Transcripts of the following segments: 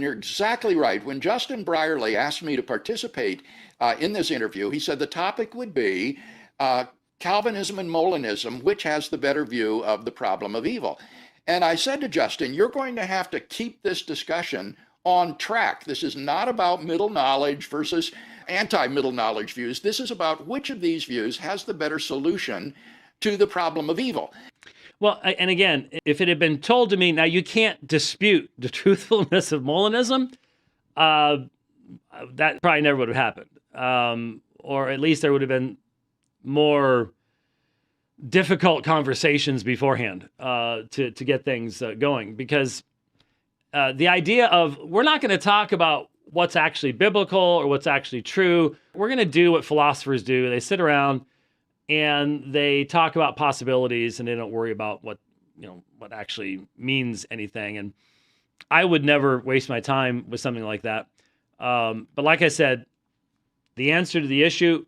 You're exactly right. When Justin Brierley asked me to participate in this interview, he said the topic would be Calvinism and Molinism, which has the better view of the problem of evil. And I said to Justin, you're going to have to keep this discussion on track. This is not about middle knowledge versus anti-middle knowledge views. This is about which of these views has the better solution to the problem of evil. Well, and again, if it had been told to me, now you can't dispute the truthfulness of Molinism, that probably never would have happened. Or at least there would have been more difficult conversations beforehand to get things going. Because the idea of, we're not going to talk about what's actually biblical or what's actually true. We're going to do what philosophers do. They sit around and they talk about possibilities, and they don't worry about what actually means anything. And I would never waste my time with something like that. But like I said, the answer to the issue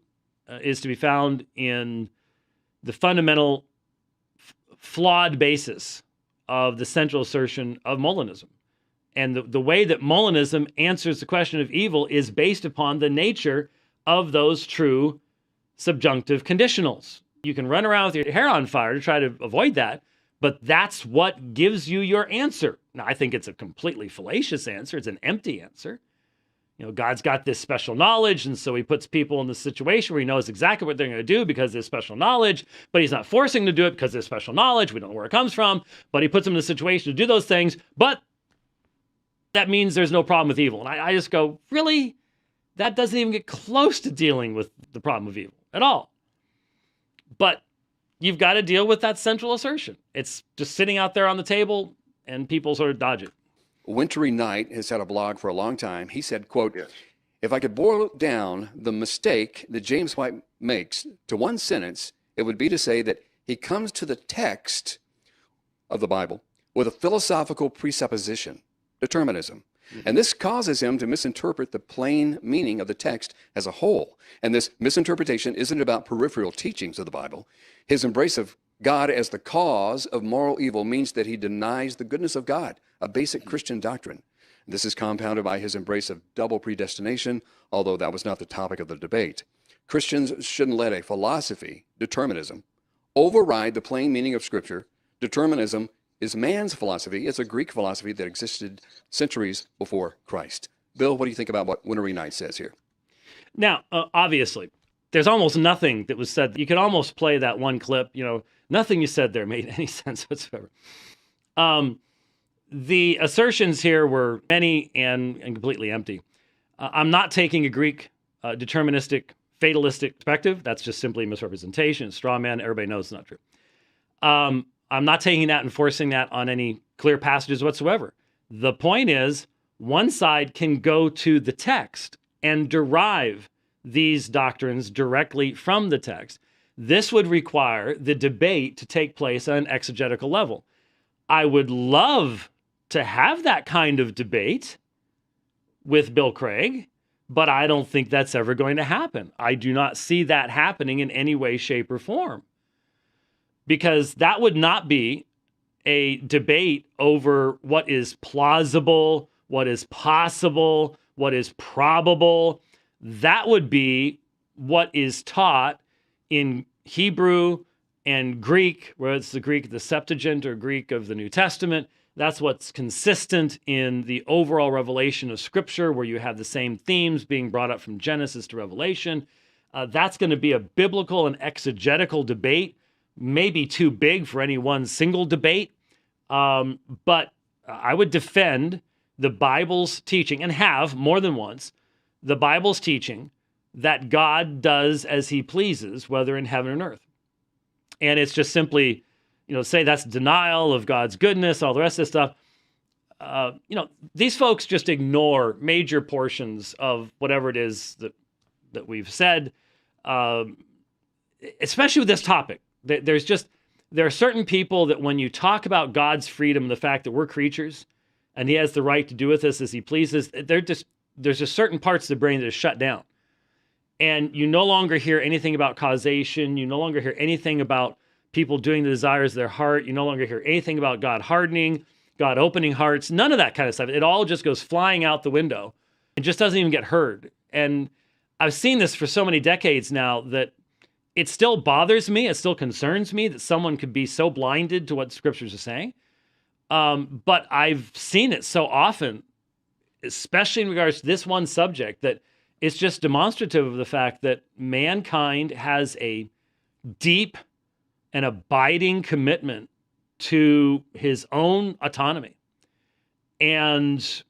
is to be found in the fundamental flawed basis of the central assertion of Molinism. And the way that Molinism answers the question of evil is based upon the nature of those true subjunctive conditionals. You can run around with your hair on fire to try to avoid that, but that's what gives you your answer. Now, I think it's a completely fallacious answer. It's an empty answer. God's got this special knowledge, and so he puts people in this situation where he knows exactly what they're going to do because there's special knowledge, but he's not forcing them to do it because there's special knowledge. We don't know where it comes from, but he puts them in a situation to do those things, but that means there's no problem with evil. And I just go, really? That doesn't even get close to dealing with the problem of evil at all. But you've got to deal with that central assertion. It's just sitting out there on the table, and people sort of dodge it. Wintry Knight has had a blog for a long time. He said, quote, Yes. If I could boil down the mistake that James White makes to one sentence, it would be to say that he comes to the text of the Bible with a philosophical presupposition, determinism. And this causes him to misinterpret the plain meaning of the text as a whole. And this misinterpretation isn't about peripheral teachings of the Bible. His embrace of God as the cause of moral evil means that he denies the goodness of God, a basic Christian doctrine. This is compounded by his embrace of double predestination, although that was not the topic of the debate. Christians shouldn't let a philosophy, determinism, override the plain meaning of Scripture. Determinism is man's philosophy. It's a Greek philosophy that existed centuries before Christ. Bill, what do you think about what Wintry Knight says here? Now, Obviously, there's almost nothing that was said. You could almost play that one clip. Nothing you said there made any sense whatsoever. The assertions here were many and completely empty. I'm not taking a Greek deterministic, fatalistic perspective. That's just simply misrepresentation, straw man. Everybody knows it's not true. I'm not taking that and forcing that on any clear passages whatsoever. The point is, one side can go to the text and derive these doctrines directly from the text. This would require the debate to take place on an exegetical level. I would love to have that kind of debate with Bill Craig, but I don't think that's ever going to happen. I do not see that happening in any way, shape, or form. Because that would not be a debate over what is plausible, what is possible, what is probable. That would be what is taught in Hebrew and Greek, where it's the Greek, the Septuagint or Greek of the New Testament. That's what's consistent in the overall revelation of Scripture, where you have the same themes being brought up from Genesis to Revelation. That's going to be a biblical and exegetical debate. Maybe too big for any one single debate, but I would defend the Bible's teaching, and have more than once, the Bible's teaching that God does as he pleases, whether in heaven or on earth. And it's just simply, say that's denial of God's goodness, all the rest of this stuff. These folks just ignore major portions of whatever it is that we've said, especially with this topic. There are certain people that when you talk about God's freedom and the fact that we're creatures and he has the right to do with us as he pleases, there's just certain parts of the brain that are shut down. And you no longer hear anything about causation. You no longer hear anything about people doing the desires of their heart. You no longer hear anything about God hardening, God opening hearts, none of that kind of stuff. It all just goes flying out the window and just doesn't even get heard. And I've seen this for so many decades now that it still bothers me. It still concerns me that someone could be so blinded to what scriptures are saying. But I've seen it so often, especially in regards to this one subject, that it's just demonstrative of the fact that mankind has a deep and abiding commitment to his own autonomy. And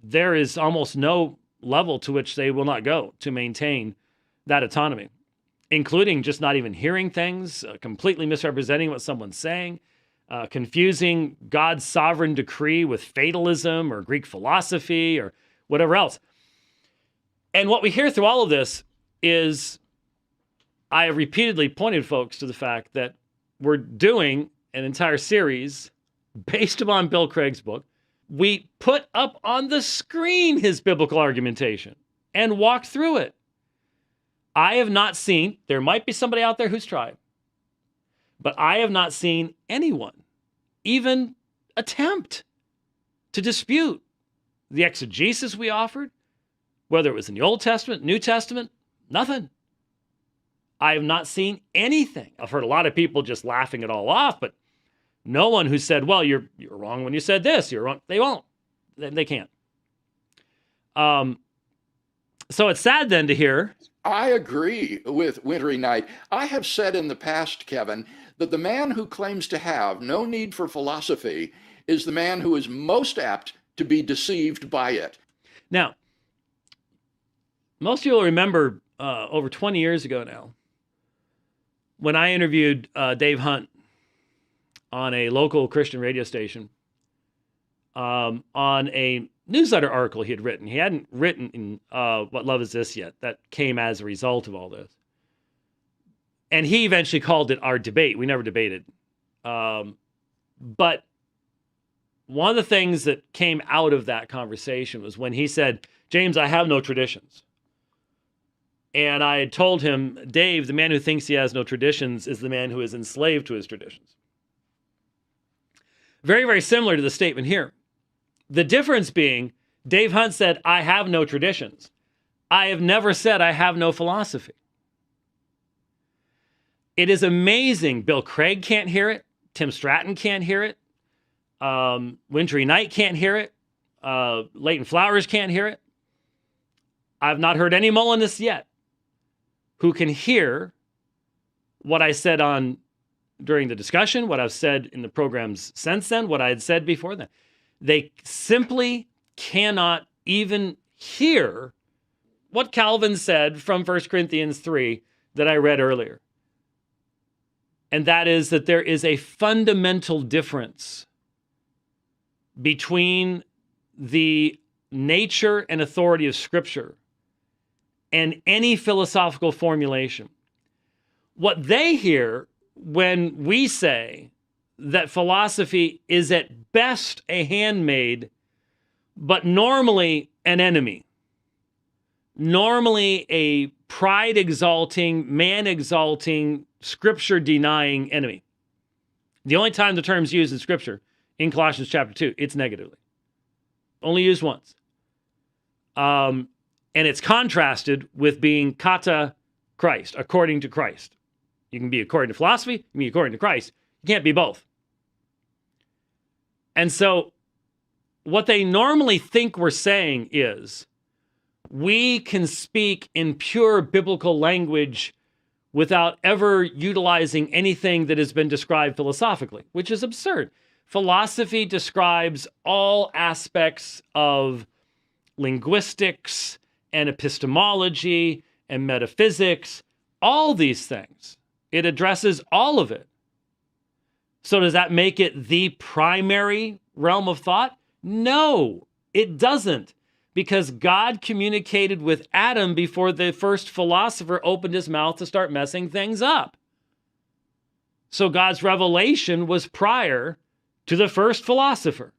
there is almost no level to which they will not go to maintain that autonomy, including just not even hearing things, completely misrepresenting what someone's saying, confusing God's sovereign decree with fatalism or Greek philosophy or whatever else. And what we hear through all of this is, I have repeatedly pointed folks to the fact that we're doing an entire series based upon Bill Craig's book. We put up on the screen his biblical argumentation and walked through it. I have not seen, there might be somebody out there who's tried, but I have not seen anyone even attempt to dispute the exegesis we offered, whether it was in the Old Testament, New Testament, nothing. I have not seen anything. I've heard a lot of people just laughing it all off, but no one who said, well, you're wrong when you said this, you're wrong. They won't. They can't. So it's sad then to hear. I agree with Wintry Knight. I have said in the past, Kevin, that the man who claims to have no need for philosophy is the man who is most apt to be deceived by it. Now, most people remember over 20 years ago now, when I interviewed Dave Hunt on a local Christian radio station on a newsletter article he had written. He hadn't written in What Love Is This yet. That came as a result of all this. And he eventually called it our debate. We never debated. But one of the things that came out of that conversation was when he said, James, I have no traditions. And I had told him, Dave, the man who thinks he has no traditions is the man who is enslaved to his traditions. Very, very similar to the statement here. The difference being, Dave Hunt said, I have no traditions. I have never said I have no philosophy. It is amazing. Bill Craig can't hear it. Tim Stratton can't hear it. Wintry Knight can't hear it. Leighton Flowers can't hear it. I've not heard any Molinists yet who can hear what I said during the discussion, what I've said in the programs since then, what I had said before then. They simply cannot even hear what Calvin said from 1 Corinthians 3 that I read earlier. And that is that there is a fundamental difference between the nature and authority of Scripture and any philosophical formulation. What they hear when we say that philosophy is at best a handmaid, but normally an enemy, normally a pride-exalting, man-exalting, Scripture-denying enemy. The only time the term's used in Scripture, in Colossians chapter 2, it's negatively. Only used once. And it's contrasted with being kata Christ, according to Christ. You can be according to philosophy, you can be according to Christ. You can't be both. And so what they normally think we're saying is, we can speak in pure biblical language without ever utilizing anything that has been described philosophically, which is absurd. Philosophy describes all aspects of linguistics and epistemology and metaphysics, all these things. It addresses all of it. So does that make it the primary realm of thought? No, it doesn't. Because God communicated with Adam before the first philosopher opened his mouth to start messing things up. So God's revelation was prior to the first philosopher.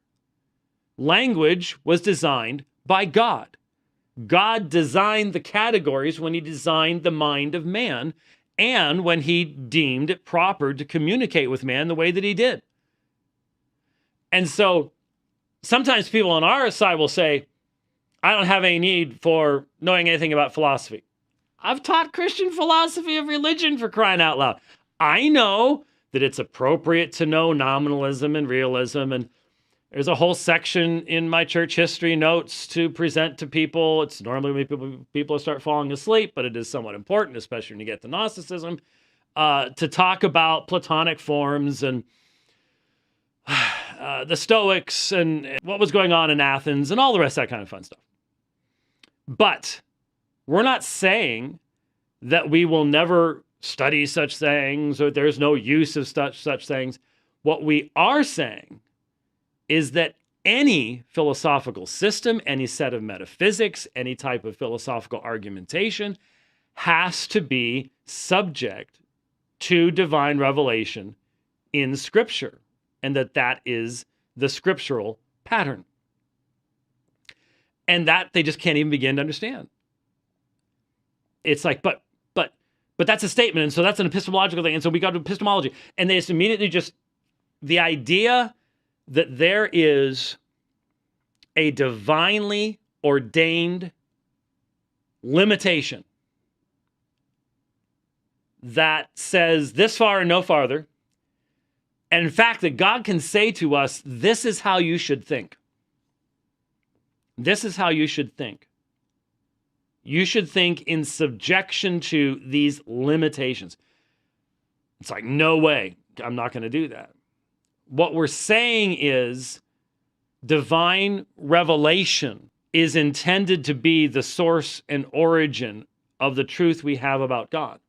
Language was designed by God. God designed the categories when he designed the mind of man and when he deemed it proper to communicate with man the way that he did. And so sometimes people on our side will say, I don't have any need for knowing anything about philosophy. I've taught Christian philosophy of religion, for crying out loud. I know that it's appropriate to know nominalism and realism, and there's a whole section in my church history notes to present to people. It's normally when people start falling asleep, but it is somewhat important, especially when you get to Gnosticism, to talk about Platonic forms and the Stoics and what was going on in Athens and all the rest of that kind of fun stuff. But we're not saying that we will never study such things or there's no use of such things. What we are saying is that any philosophical system, any set of metaphysics, any type of philosophical argumentation has to be subject to divine revelation in Scripture, and that is the scriptural pattern. And that they just can't even begin to understand. It's like, but that's a statement, and so that's an epistemological thing, and so we go to epistemology. And they just immediately the idea that there is a divinely ordained limitation that says this far and no farther, and in fact, that God can say to us, this is how you should think. This is how you should think. You should think in subjection to these limitations. It's like, no way, I'm not going to do that. What we're saying is divine revelation is intended to be the source and origin of the truth we have about God.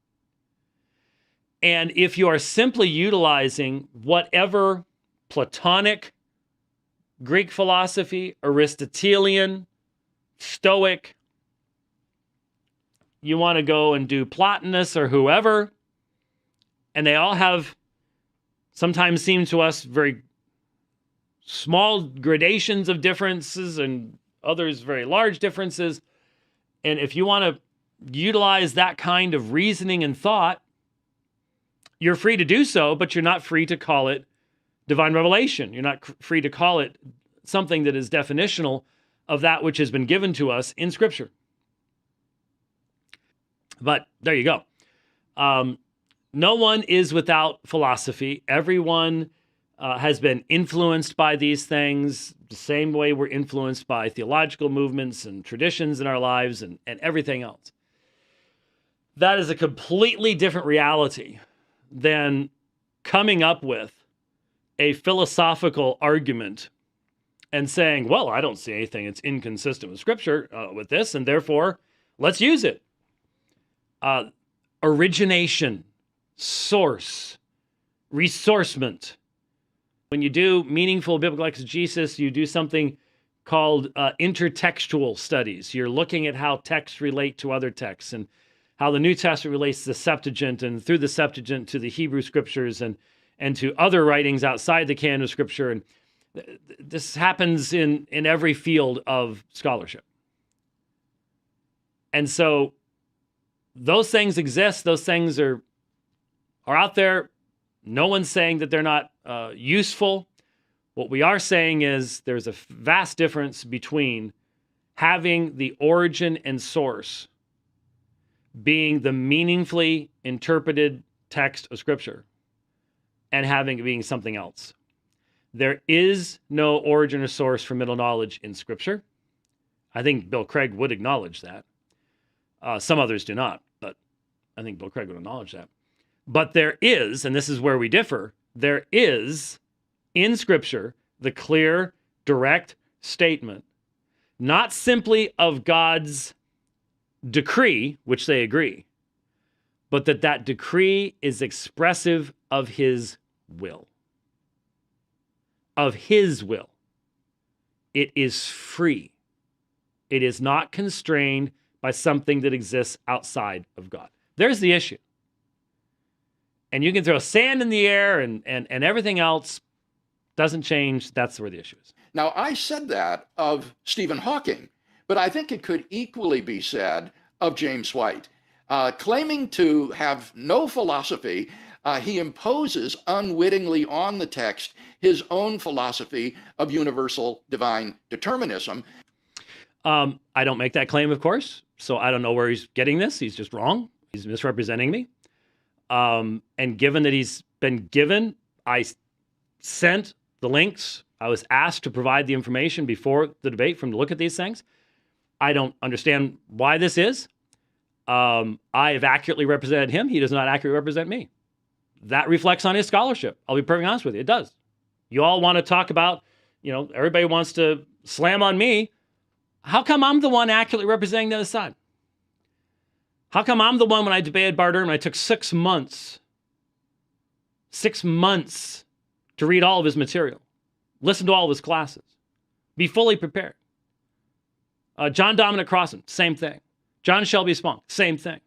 And if you are simply utilizing whatever Platonic, Greek philosophy, Aristotelian, Stoic, you want to go and do Plotinus or whoever, and they all have, sometimes seem to us, very small gradations of differences and others very large differences. And if you want to utilize that kind of reasoning and thought, you're free to do so, but you're not free to call it divine revelation. You're not free to call it something that is definitional of that which has been given to us in Scripture. But there you go. No one is without philosophy. Everyone has been influenced by these things the same way we're influenced by theological movements and traditions in our lives and everything else. That is a completely different reality than coming up with a philosophical argument and saying, well, I don't see anything that's inconsistent with Scripture with this, and therefore, let's use it. Origination, source, resourcement. When you do meaningful biblical exegesis, you do something called intertextual studies. You're looking at how texts relate to other texts and how the New Testament relates to the Septuagint, and through the Septuagint to the Hebrew Scriptures and to other writings outside the canon of Scripture. And this happens in every field of scholarship. And so those things exist. Those things are out there. No one's saying that they're not useful. What we are saying is there's a vast difference between having the origin and source being the meaningfully interpreted text of Scripture and having it being something else. There is no origin or source for middle knowledge in Scripture. I think Bill Craig would acknowledge that. Some others do not, but I think Bill Craig would acknowledge that. But there is, and this is where we differ, there is in Scripture the clear, direct statement, not simply of God's decree, which they agree, but that decree is expressive of His will. Of His will. It is free. It is not constrained by something that exists outside of God. There's the issue. And you can throw sand in the air and everything else doesn't change. That's where the issue is. Now, I said that of Stephen Hawking, but I think it could equally be said of James White. Claiming to have no philosophy, he imposes unwittingly on the text his own philosophy of universal divine determinism. I don't make that claim, of course, so I don't know where he's getting this. He's just wrong. He's misrepresenting me. And given that he's been given, I sent the links. I was asked to provide the information before the debate for him to look at these things. I don't understand why this is. I have accurately represented him. He does not accurately represent me. That reflects on his scholarship. I'll be perfectly honest with you. It does. You all want to talk about, everybody wants to slam on me. How come I'm the one accurately representing the other side? How come I'm the one when I debated Bart Ehrman, I took 6 months to read all of his material, listen to all of his classes, be fully prepared. John Dominic Crossan, same thing. John Shelby Spunk, same thing.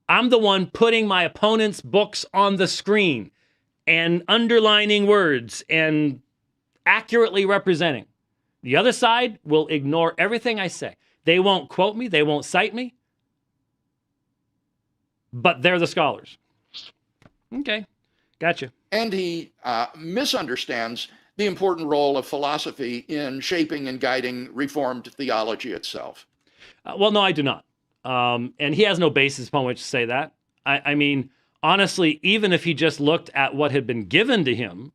I'm the one putting my opponent's books on the screen and underlining words and accurately representing. The other side will ignore everything I say. They won't quote me. They won't cite me. But they're the scholars. Okay, gotcha. And he misunderstands the important role of philosophy in shaping and guiding Reformed theology itself. Well, no, I do not. And he has no basis upon which to say that. I mean, honestly, even if he just looked at what had been given to him,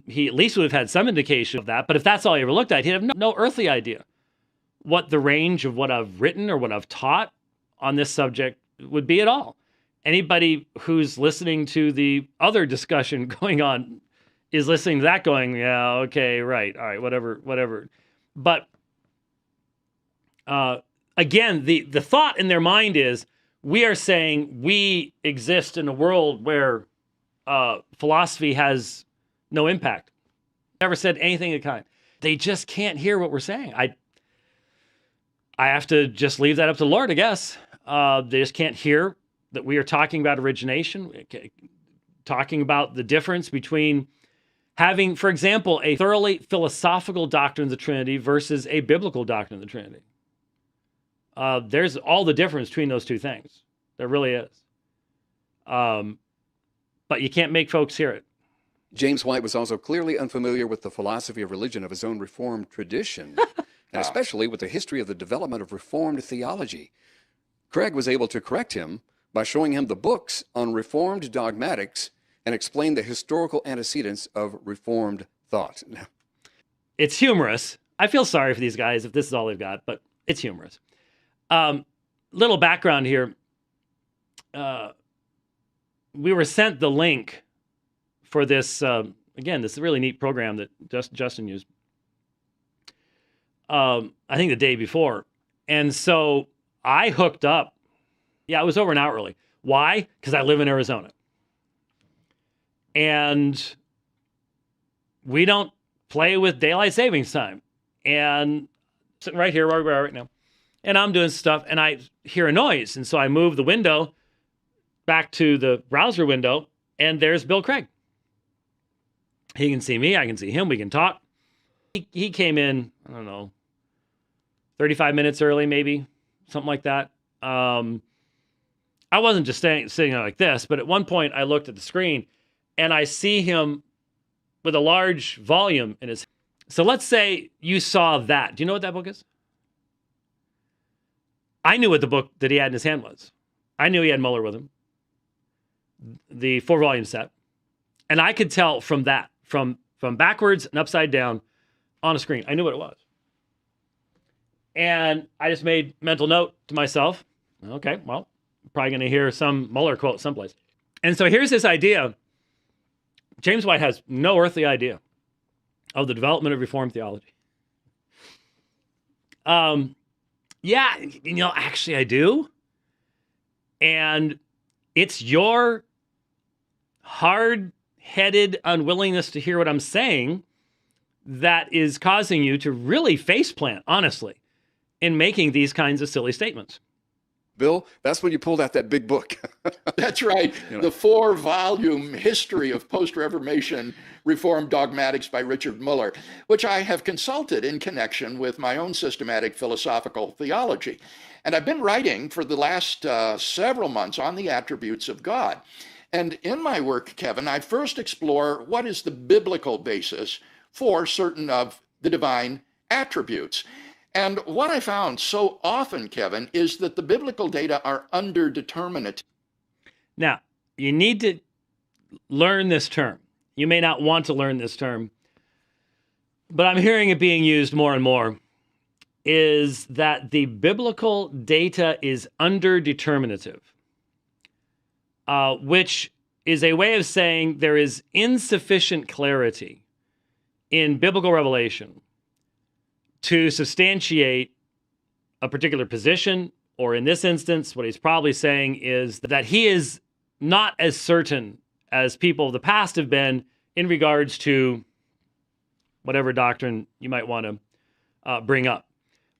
he at least would have had some indication of that. But if that's all he ever looked at, he'd have no earthly idea what the range of what I've written or what I've taught on this subject would be at all. Anybody who's listening to the other discussion going on is listening to that going, yeah, okay, right, all right, whatever. But again, the thought in their mind is, we are saying we exist in a world where philosophy has no impact. Never said anything of the kind. They just can't hear what we're saying. I have to just leave that up to the Lord, I guess. They just can't hear that we are talking about origination, talking about the difference between having, for example, a thoroughly philosophical doctrine of the Trinity versus a biblical doctrine of the Trinity. There's all the difference between those two things. There really is. But you can't make folks hear it. James White was also clearly unfamiliar with the philosophy of religion of his own Reformed tradition, and especially with the history of the development of Reformed theology. Craig was able to correct him by showing him the books on Reformed dogmatics and explain the historical antecedents of Reformed thought. It's humorous. I feel sorry for these guys if this is all they've got, but it's humorous. Little background here. We were sent the link for this, again, this really neat program that Justin used, I think the day before. And so I hooked up. Yeah, I was over an hour early. Why? Because I live in Arizona. And we don't play with daylight savings time. And sitting right here where we are right now. And I'm doing stuff, and I hear a noise. And so I move the window back to the browser window, and there's Bill Craig. He can see me. I can see him. We can talk. He came in, I don't know, 35 minutes early, maybe, something like that. I wasn't just sitting there like this, but at one point I looked at the screen, and I see him with a large volume in his hand. So let's say you saw that. Do you know what that book is? I knew what the book that he had in his hand was. I knew he had Muller with him, the 4-volume set. And I could tell from that, from backwards and upside down on a screen. I knew what it was. And I just made mental note to myself, okay, well, I'm probably going to hear some Muller quote someplace. And so here's this idea. James White has no earthly idea of the development of Reformed theology. Yeah, actually I do. And it's your hard-headed unwillingness to hear what I'm saying that is causing you to really faceplant, honestly, in making these kinds of silly statements. Bill, that's when you pulled out that big book. That's right. The 4-volume history of post-Reformation Reformed dogmatics by Richard Muller, which I have consulted in connection with my own systematic philosophical theology. And I've been writing for the last several months on the attributes of God. And in my work, Kevin, I first explore what is the biblical basis for certain of the divine attributes. And what I found so often, Kevin, is that the biblical data are underdeterminative. Now, you need to learn this term. You may not want to learn this term, but I'm hearing it being used more and more, is that the biblical data is underdeterminative, which is a way of saying there is insufficient clarity in biblical revelation to substantiate a particular position, or in this instance, what he's probably saying is that he is not as certain as people of the past have been in regards to whatever doctrine you might want to bring up.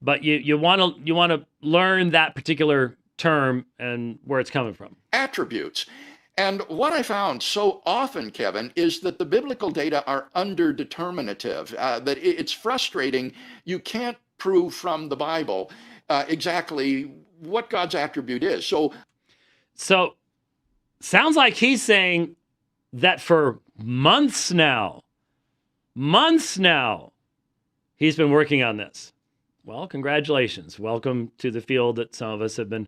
But you want to learn that particular term and where it's coming from. Attributes. And what I found so often, Kevin, is that the biblical data are underdeterminative, that it's frustrating. You can't prove from the Bible exactly what God's attribute is. So sounds like he's saying that for months now, he's been working on this. Well, congratulations. Welcome to the field that some of us have been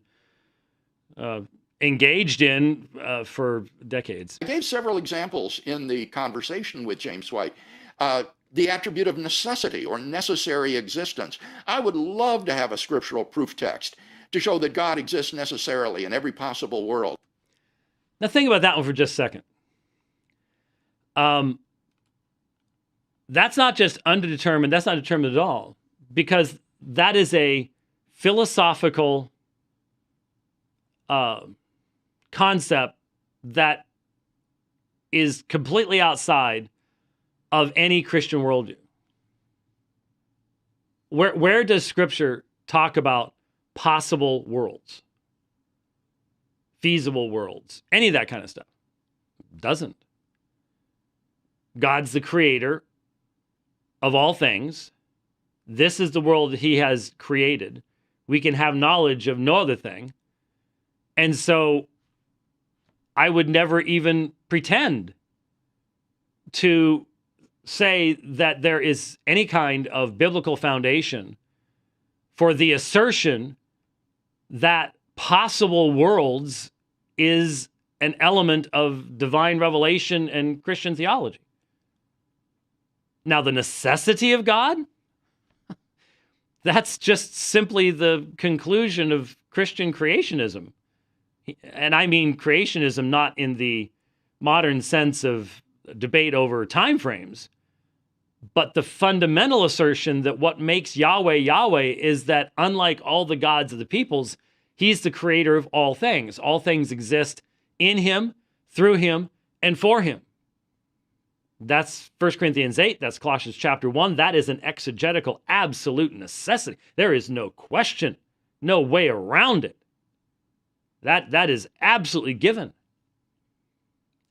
engaged in for decades. I gave several examples in the conversation with James White. The attribute of necessity or necessary existence. I would love to have a scriptural proof text to show that God exists necessarily in every possible world. Now think about that one for just a second. That's not just underdetermined, that's not determined at all, because that is a philosophical concept that is completely outside of any Christian worldview. Where does Scripture talk about possible worlds, feasible worlds, any of that kind of stuff? Doesn't. God's the creator of all things. This is the world that he has created. We can have knowledge of no other thing. And so I would never even pretend to say that there is any kind of biblical foundation for the assertion that possible worlds is an element of divine revelation and Christian theology. Now, the necessity of God, that's just simply the conclusion of Christian creationism. And I mean creationism not in the modern sense of debate over time frames, but the fundamental assertion that what makes Yahweh Yahweh is that unlike all the gods of the peoples, he's the creator of all things. All things exist in him, through him, and for him. That's 1 Corinthians 8. That's Colossians chapter 1. That is an exegetical absolute necessity. There is no question, no way around it. That is absolutely given.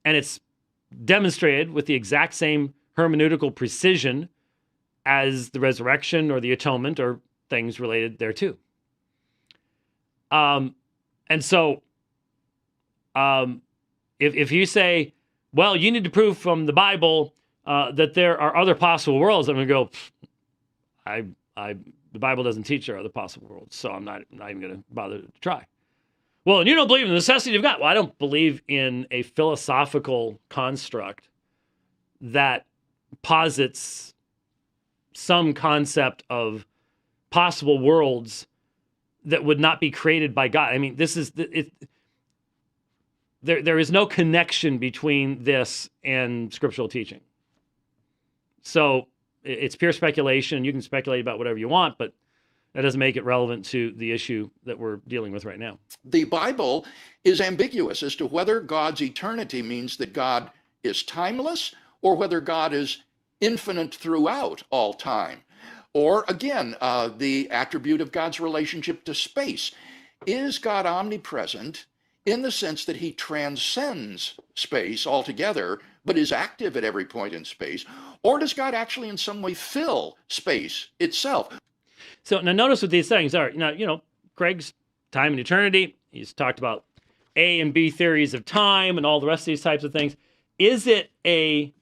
And it's demonstrated with the exact same hermeneutical precision as the resurrection or the atonement or things related thereto. And so if you say, well, you need to prove from the Bible that there are other possible worlds, I'm going to go, the Bible doesn't teach there are other possible worlds, so I'm not even going to bother to try. Well, and you don't believe in the necessity of God. Well, I don't believe in a philosophical construct that posits some concept of possible worlds that would not be created by God. I mean, this is it. There is no connection between this and scriptural teaching. So it's pure speculation. You can speculate about whatever you want, but that doesn't make it relevant to the issue that we're dealing with right now. The Bible is ambiguous as to whether God's eternity means that God is timeless or whether God is infinite throughout all time. Or again, the attribute of God's relationship to space. is God omnipresent in the sense that he transcends space altogether, but is active at every point in space? Or does God actually in some way fill space itself? So now notice what these things are. Now, Craig's time and eternity, he's talked about A and B theories of time and all the rest of these types of things. Is it a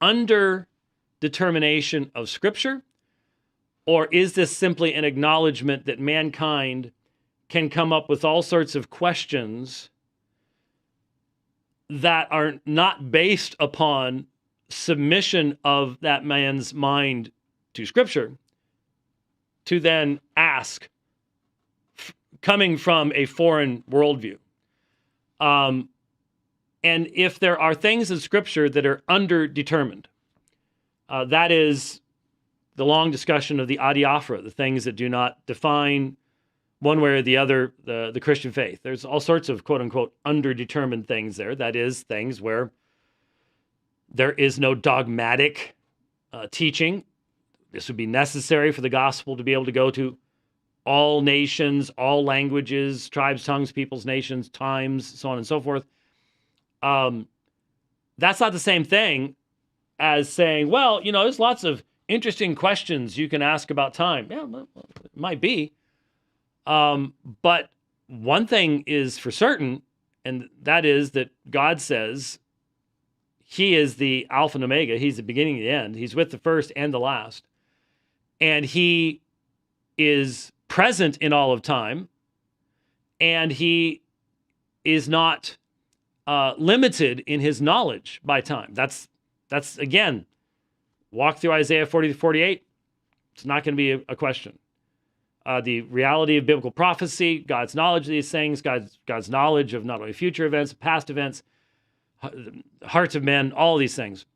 underdetermination of Scripture? Or is this simply an acknowledgement that mankind can come up with all sorts of questions that are not based upon submission of that man's mind to Scripture, to then ask, coming from a foreign worldview? And if there are things in Scripture that are underdetermined, that is the long discussion of the adiaphora, the things that do not define one way or the other the Christian faith. There's all sorts of quote-unquote underdetermined things there. That is, things where there is no dogmatic teaching. This would be necessary for the gospel to be able to go to all nations, all languages, tribes, tongues, peoples, nations, times, so on and so forth. That's not the same thing as saying, well, there's lots of interesting questions you can ask about time. Yeah, well, it might be. But one thing is for certain, and that is that God says he is the Alpha and Omega. He's the beginning and the end. He's with the first and the last. And he is present in all of time. And he is not limited in his knowledge by time. That's again, walk through Isaiah 40 to 48. It's not going to be a question. The reality of biblical prophecy, God's knowledge of these things, God's knowledge of not only future events, past events, hearts of men, all of these things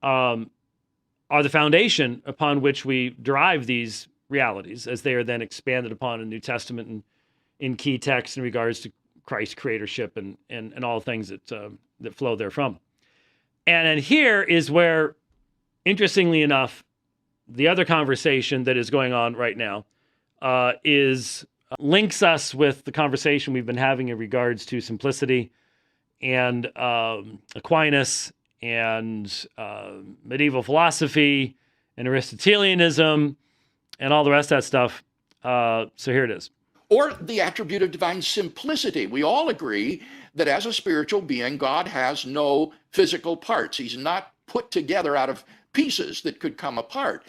are the foundation upon which we derive these realities as they are then expanded upon in the New Testament and in key texts in regards to Christ's creatorship and all the things that flow therefrom. And here is where, interestingly enough, the other conversation that is going on right now links us with the conversation we've been having in regards to simplicity and Aquinas and medieval philosophy and Aristotelianism and all the rest of that stuff. So here it is. Or the attribute of divine simplicity. We all agree that as a spiritual being, God has no physical parts. He's not put together out of pieces that could come apart.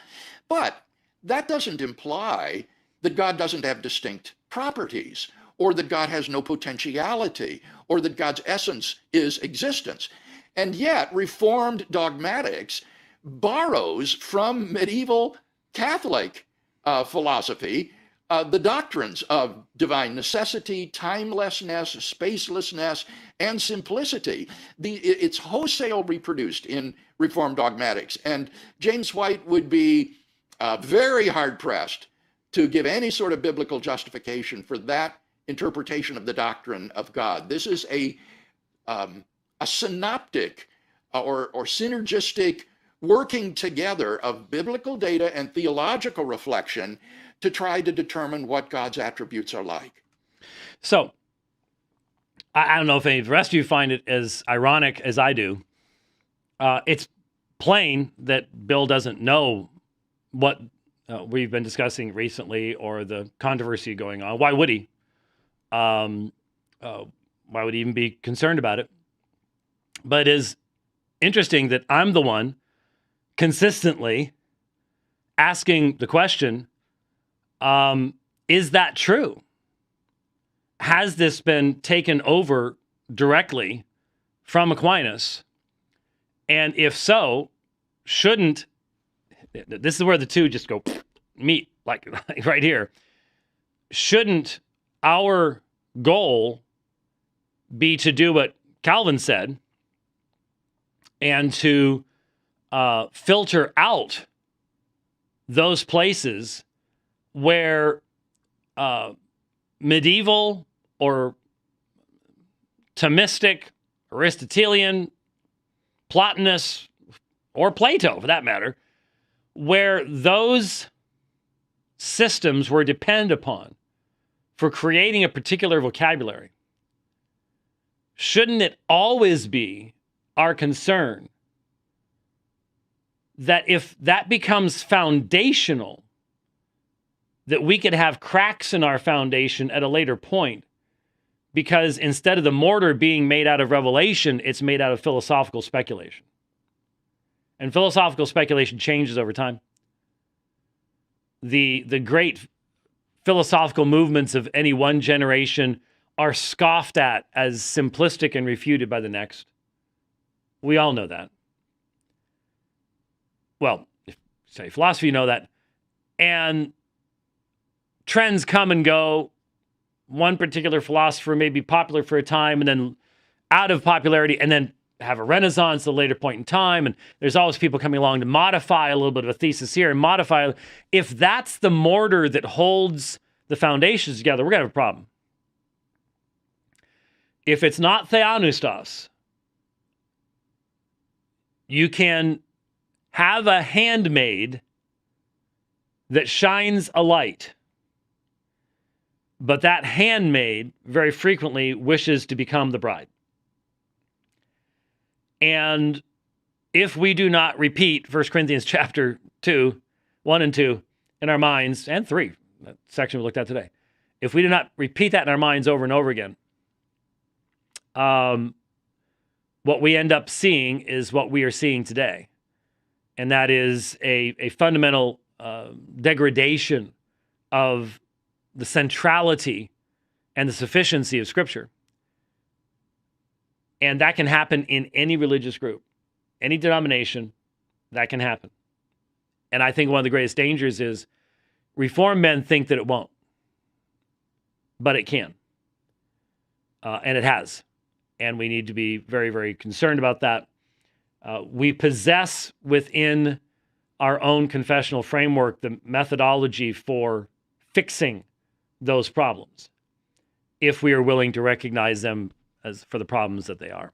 But that doesn't imply that God doesn't have distinct properties, or that God has no potentiality, or that God's essence is existence. And yet, Reformed dogmatics borrows from medieval Catholic philosophy the doctrines of divine necessity, timelessness, spacelessness, and simplicity. It's wholesale reproduced in Reformed dogmatics. And James White would be very hard-pressed to give any sort of biblical justification for that interpretation of the doctrine of God. This is a synoptic or synergistic working together of biblical data and theological reflection to try to determine what God's attributes are like. So, I don't know if any of the rest of you find it as ironic as I do. It's plain that Bill doesn't know what we've been discussing recently or the controversy going on. Why would he? Why would he even be concerned about it? But it is interesting that I'm the one consistently asking the question, is that true? Has this been taken over directly from Aquinas? And if so, shouldn't, this is where the two just go meet, like right here. Shouldn't our goal be to do what Calvin said and to filter out those places where medieval or Thomistic, Aristotelian, Plotinus, or Plato, for that matter, where those systems were depended upon for creating a particular vocabulary, shouldn't it always be our concern that if that becomes foundational, that we could have cracks in our foundation at a later point, because instead of the mortar being made out of revelation, it's made out of philosophical speculation. And philosophical speculation changes over time. The great philosophical movements of any one generation are scoffed at as simplistic and refuted by the next. We all know that. Well, if you study philosophy, you know that. And trends come and go. One particular philosopher may be popular for a time and then out of popularity and then have a renaissance at a later point in time. And there's always people coming along to modify a little bit of a thesis here and modify. If that's the mortar that holds the foundations together, we're going to have a problem. If it's not theanostos, you can have a handmaid that shines a light, but that handmaid very frequently wishes to become the bride. And if we do not repeat 1 Corinthians chapter 2, 1 and 2 in our minds, and 3, that section we looked at today, if we do not repeat that in our minds over and over again, what we end up seeing is what we are seeing today. And that is a fundamental degradation of the centrality and the sufficiency of Scripture. And that can happen in any religious group, any denomination, that can happen. And I think one of the greatest dangers is Reformed men think that it won't, but it can. And it has. And we need to be very, very concerned about that. We possess within our own confessional framework the methodology for fixing those problems, if we are willing to recognize them as for the problems that they are.